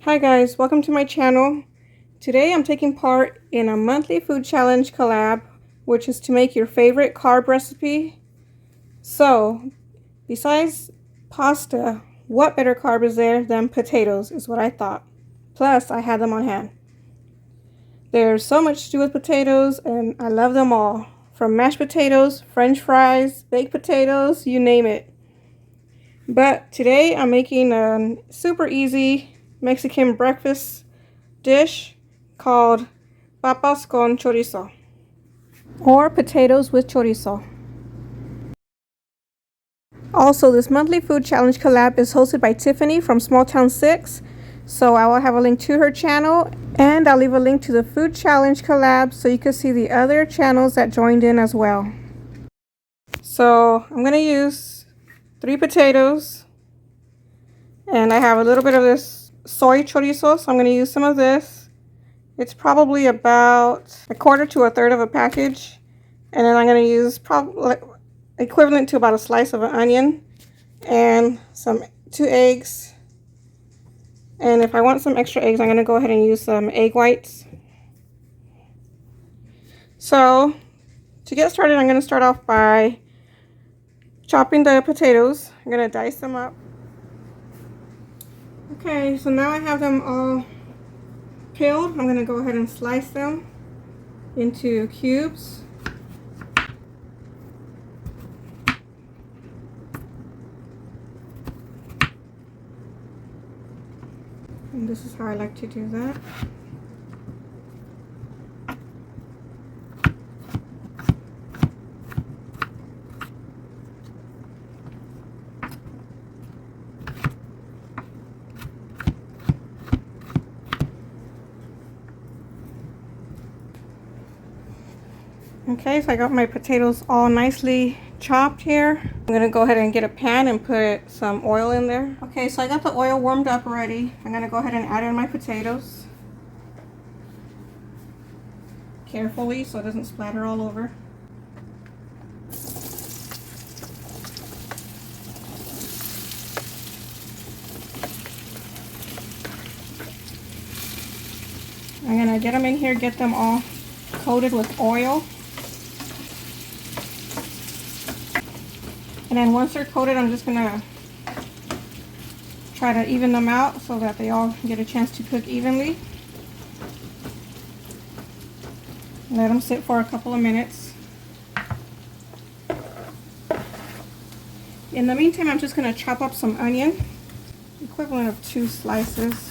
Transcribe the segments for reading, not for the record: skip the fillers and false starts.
Hi guys, welcome to my channel. Today I'm taking part in a monthly food challenge collab, which is to make your favorite carb recipe. So, besides pasta, what better carb is there than potatoes is what I thought. Plus, I had them on hand. There's so much to do with potatoes and I love them all. From mashed potatoes, french fries, baked potatoes, you name it. But today I'm making a super easy Mexican breakfast dish called papas con chorizo, or potatoes with chorizo. Also, this monthly food challenge collab is hosted by Tiffany from Small Town 6, so I will have a link to her channel, and I'll leave a link to the food challenge collab so you can see the other channels that joined in as well. So I'm going to use 3 potatoes, and I have a little bit of this soy chorizo, so I'm going to use some of this. It's probably about 1/4 to 1/3 of a package. And then I'm going to use probably equivalent to about a slice of an onion and 2 eggs. And if I want some extra eggs, I'm going to go ahead and use some egg whites. So to get started, I'm going to start off by chopping the potatoes. I'm going to dice them up. Okay, so now I have them all peeled. I'm going to go ahead and slice them into cubes. And this is how I like to do that. Okay, so I got my potatoes all nicely chopped here. I'm gonna go ahead and get a pan and put some oil in there. Okay, so I got the oil warmed up already. I'm gonna go ahead and add in my potatoes. Carefully so it doesn't splatter all over. I'm gonna get them in here, get them all coated with oil. And then once they're coated, I'm just gonna try to even them out so that they all get a chance to cook evenly. Let them sit for a couple of minutes. In the meantime, I'm just gonna chop up some onion, equivalent of 2 slices.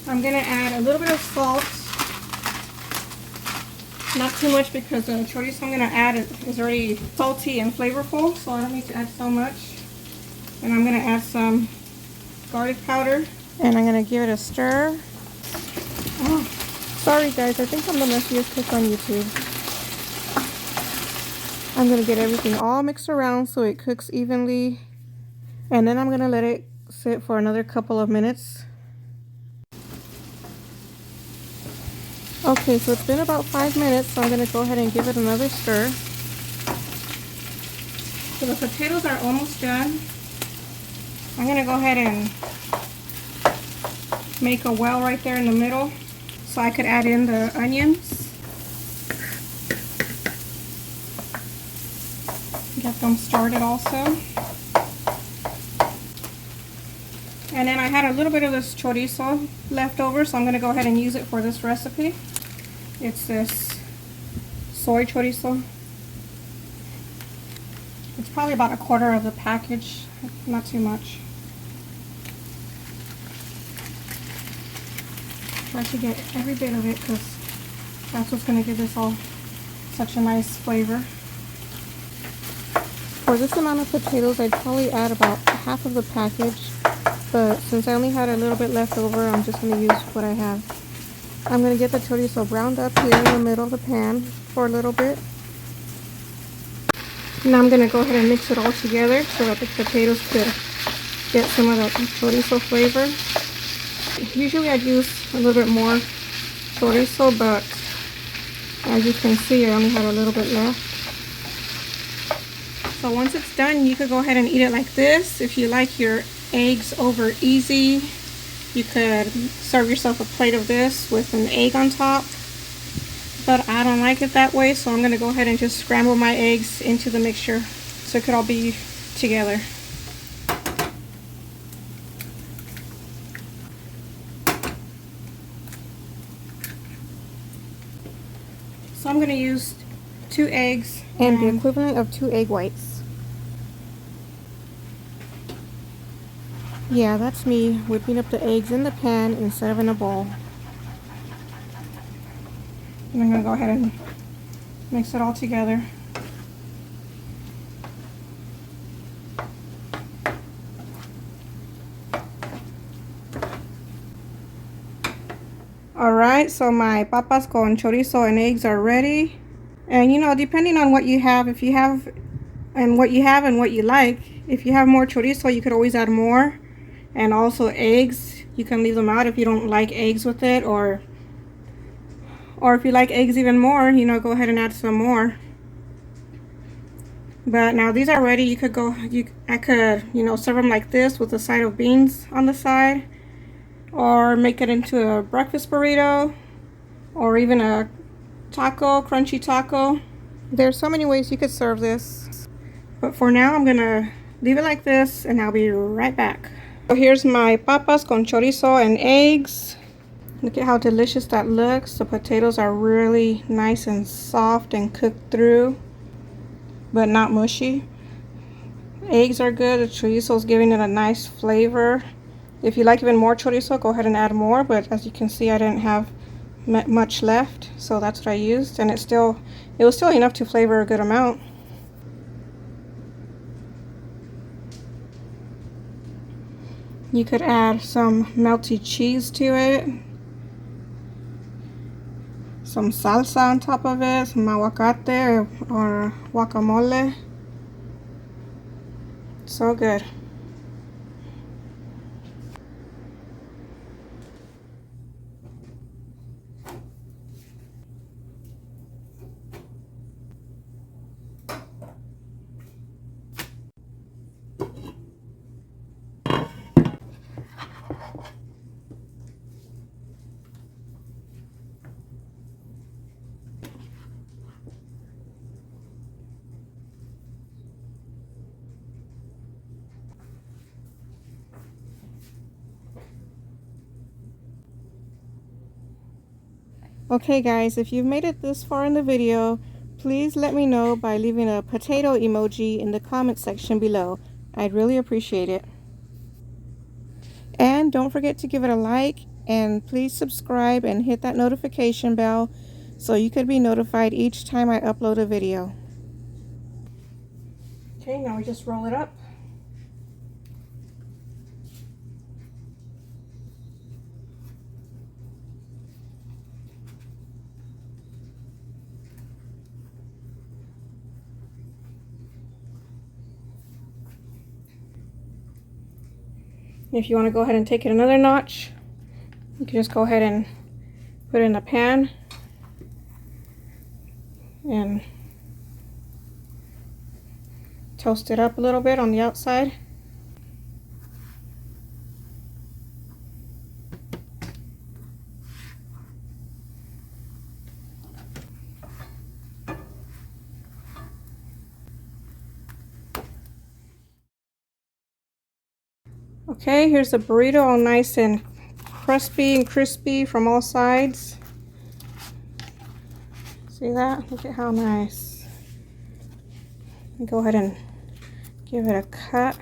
I'm going to add a little bit of salt, not too much because the chorizo I'm going to add is already salty and flavorful, so I don't need to add so much. And I'm going to add some garlic powder, and I'm going to give it a stir. Oh, sorry guys, I think I'm the messiest cook on YouTube. I'm going to get everything all mixed around so it cooks evenly, and then I'm going to let it sit for another couple of minutes. Okay, so it's been about 5 minutes, so I'm going to go ahead and give it another stir. So the potatoes are almost done. I'm going to go ahead and make a well right there in the middle so I could add in the onions. Get them started also. And then I had a little bit of this chorizo left over, so I'm going to go ahead and use it for this recipe. It's this soy chorizo. It's probably about 1/4 of the package, not too much. Try to get every bit of it because that's what's going to give this all such a nice flavor. For this amount of potatoes, I'd probably add about half of the package, but since I only had a little bit left over, I'm just going to use what I have. I'm going to get the chorizo browned up here in the middle of the pan for a little bit. Now I'm going to go ahead and mix it all together so that the potatoes could get some of that chorizo flavor. Usually I'd use a little bit more chorizo, but As you can see, I only had a little bit left. So once it's done, you could go ahead and eat it like this. If you like your eggs over easy, you could serve yourself a plate of this with an egg on top. But I don't like it that way, so I'm going to go ahead and just scramble my eggs into the mixture so it could all be together. So I'm going to use 2 eggs and the equivalent of 2 egg whites. Yeah, that's me whipping up the eggs in the pan instead of in a bowl. And I'm going to go ahead and mix it all together. Alright, so my papas con chorizo and eggs are ready. And you know, depending on what you have, if you have and what you like, if you have more chorizo, you could always add more. And also eggs, you can leave them out if you don't like eggs with it, or if you like eggs even more, you know, go ahead and add some more. But now these are ready. You could I could, you know, serve them like this with a side of beans on the side, or make it into a breakfast burrito, or even a taco, crunchy taco. There's so many ways you could serve this. But for now, I'm gonna leave it like this, and I'll be right back. So here's my papas con chorizo and eggs. Look at how delicious that looks. The potatoes are really nice and soft and cooked through, but not mushy. Eggs are good. The chorizo is giving it a nice flavor. If you like even more chorizo, go ahead and add more, but as you can see, I didn't have much left, so that's what I used, and it was still enough to flavor a good amount. You could add some melty cheese to it, some salsa on top of it, some aguacate or guacamole. So good. Okay guys, if you've made it this far in the video, please let me know by leaving a potato emoji in the comment section below. I'd really appreciate it. And don't forget to give it a like, and please subscribe and hit that notification bell so you could be notified each time I upload a video. Okay, now we just roll it up. If you want to go ahead and take it another notch, you can just go ahead and put it in a pan and toast it up a little bit on the outside. Okay, here's the burrito, all nice and crusty and crispy from all sides. See that? Look at how nice. Go ahead and give it a cut.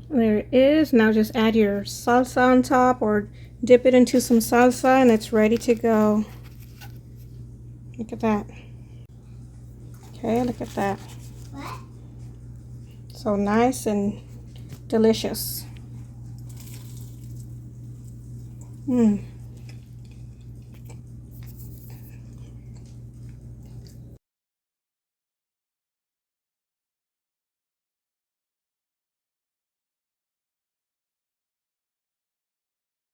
There it is. Now just add your salsa on top, or dip it into some salsa, and it's ready to go. Look at that. Okay, look at that. So nice and delicious.